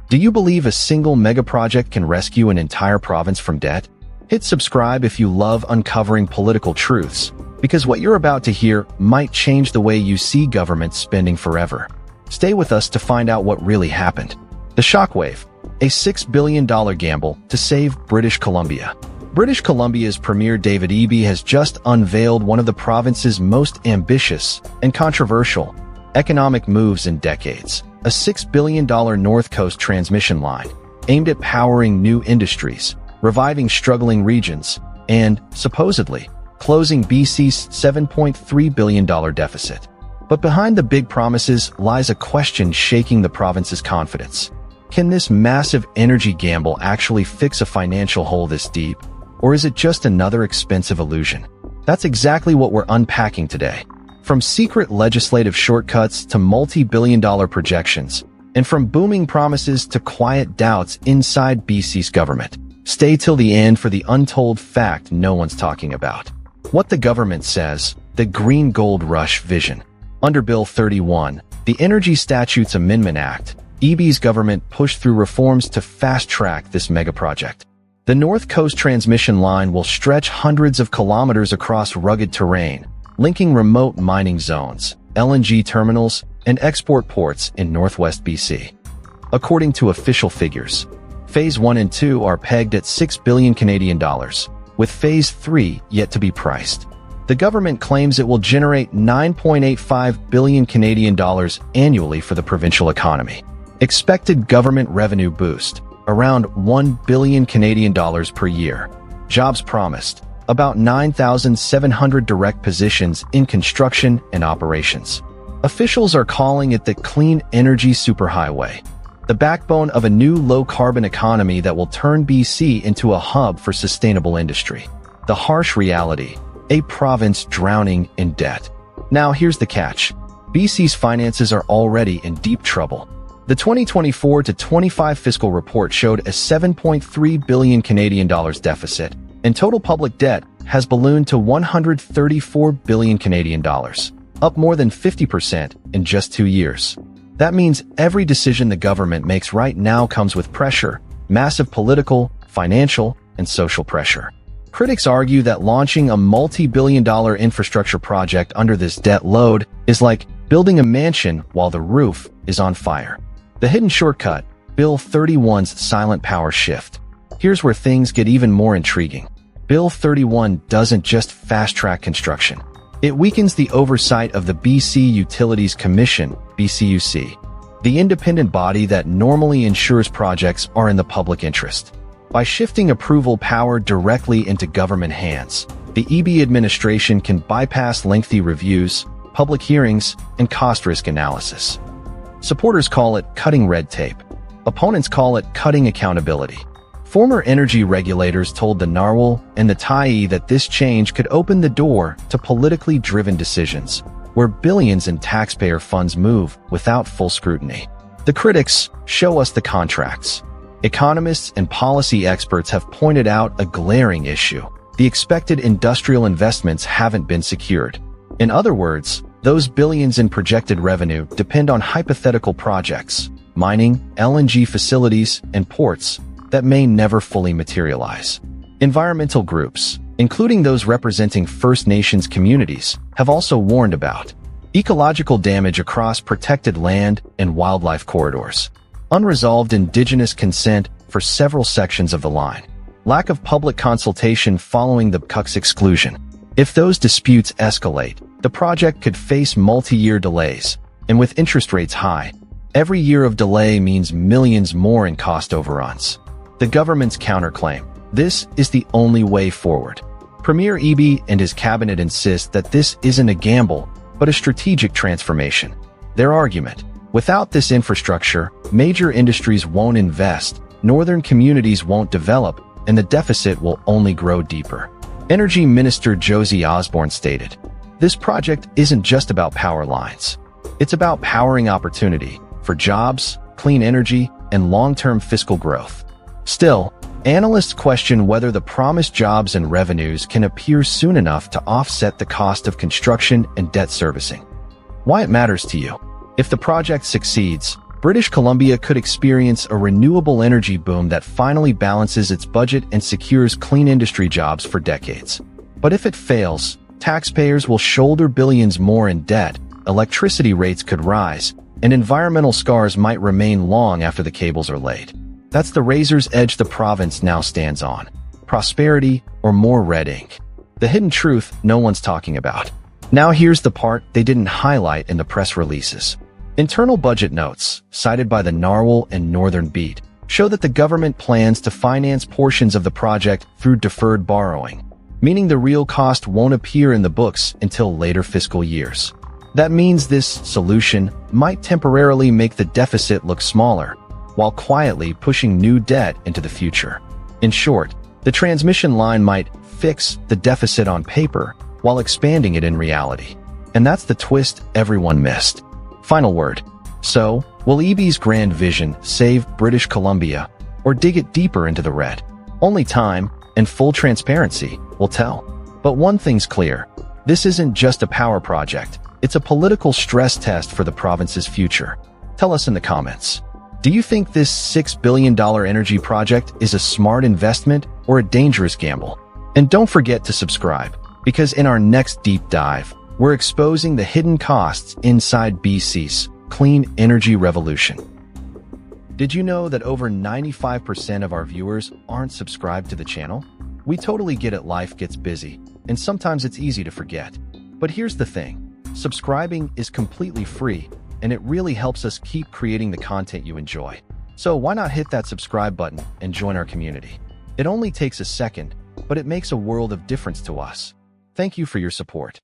Do you believe a single megaproject can rescue an entire province from debt? Hit subscribe if you love uncovering political truths, because what you're about to hear might change the way you see government spending forever. Stay with us to find out what really happened. The Shockwave, a $6 billion gamble to save British Columbia. British Columbia's Premier David Eby has just unveiled one of the province's most ambitious and controversial economic moves in decades, a $6 billion North Coast transmission line aimed at powering new industries, reviving struggling regions, and, supposedly, closing BC's $7.3 billion deficit. But behind the big promises lies a question shaking the province's confidence. Can this massive energy gamble actually fix a financial hole this deep? Or is it just another expensive illusion? That's exactly what we're unpacking today. From secret legislative shortcuts to multi-billion-dollar projections, and from booming promises to quiet doubts inside BC's government. Stay till the end for the untold fact no one's talking about. What the government says, the Green Gold Rush vision. Under Bill 31, the Energy Statutes Amendment Act, Eby's government pushed through reforms to fast-track this megaproject. The North Coast transmission line will stretch hundreds of kilometers across rugged terrain, linking remote mining zones, LNG terminals, and export ports in northwest BC. According to official figures, Phase 1 and 2 are pegged at $6 billion Canadian dollars, with Phase 3 yet to be priced. The government claims it will generate $9.85 billion Canadian dollars annually for the provincial economy. Expected government revenue boost, around $1 billion Canadian dollars per year. Jobs promised, about 9,700 direct positions in construction and operations. Officials are calling it the Clean Energy Superhighway, the backbone of a new low-carbon economy that will turn BC into a hub for sustainable industry. The harsh reality, a province drowning in debt. Now here's the catch. BC's finances are already in deep trouble. The 2024-25 fiscal report showed a $7.3 billion Canadian dollars deficit, and total public debt has ballooned to $134 billion Canadian dollars, up more than 50% in just 2 years. That means every decision the government makes right now comes with pressure, massive political, financial, and social pressure. Critics argue that launching a multi-billion-dollar infrastructure project under this debt load is like building a mansion while the roof is on fire. The hidden shortcut, Bill 31's silent power shift. Here's where things get even more intriguing. Bill 31 doesn't just fast-track construction. It weakens the oversight of the BC Utilities Commission, BCUC, the independent body that normally ensures projects are in the public interest. By shifting approval power directly into government hands, the Eby administration can bypass lengthy reviews, public hearings, and cost-risk analysis. Supporters call it cutting red tape. Opponents call it cutting accountability. Former energy regulators told the Narwhal and the Tyee that this change could open the door to politically driven decisions, where billions in taxpayer funds move without full scrutiny. The critics show us the contracts. Economists and policy experts have pointed out a glaring issue. The expected industrial investments haven't been secured. In other words, those billions in projected revenue depend on hypothetical projects, mining, LNG facilities, and ports that may never fully materialize. Environmental groups, including those representing First Nations communities, have also warned about ecological damage across protected land and wildlife corridors, unresolved Indigenous consent for several sections of the line, lack of public consultation following the CUC's exclusion. If those disputes escalate, the project could face multi-year delays, and with interest rates high, every year of delay means millions more in cost overruns. The government's counterclaim: this is the only way forward. Premier Eby and his cabinet insist that this isn't a gamble, but a strategic transformation. Their argument: without this infrastructure, major industries won't invest, northern communities won't develop, and the deficit will only grow deeper. Energy Minister Josie Osborne stated, "This project isn't just about power lines. It's about powering opportunity for jobs, clean energy, and long-term fiscal growth." Still, analysts question whether the promised jobs and revenues can appear soon enough to offset the cost of construction and debt servicing. Why it matters to you. If the project succeeds, British Columbia could experience a renewable energy boom that finally balances its budget and secures clean industry jobs for decades. But if it fails, taxpayers will shoulder billions more in debt, electricity rates could rise, and environmental scars might remain long after the cables are laid. That's the razor's edge the province now stands on. Prosperity or more red ink. The hidden truth no one's talking about. Now here's the part they didn't highlight in the press releases. Internal budget notes, cited by the Narwhal and Northern Beat, show that the government plans to finance portions of the project through deferred borrowing, meaning the real cost won't appear in the books until later fiscal years. That means this solution might temporarily make the deficit look smaller, while quietly pushing new debt into the future. In short, the transmission line might fix the deficit on paper while expanding it in reality. And that's the twist everyone missed. Final word. So, will Eby's grand vision save British Columbia or dig it deeper into the red? Only time and full transparency will tell. But one thing's clear. This isn't just a power project. It's a political stress test for the province's future. Tell us in the comments. Do you think this $6 billion energy project is a smart investment or a dangerous gamble? And don't forget to subscribe, because in our next deep dive, we're exposing the hidden costs inside BC's clean energy revolution. Did you know that over 95% of our viewers aren't subscribed to the channel? We totally get it, life gets busy, and sometimes it's easy to forget. But here's the thing, subscribing is completely free, and it really helps us keep creating the content you enjoy. So why not hit that subscribe button and join our community? It only takes a second, but it makes a world of difference to us. Thank you for your support.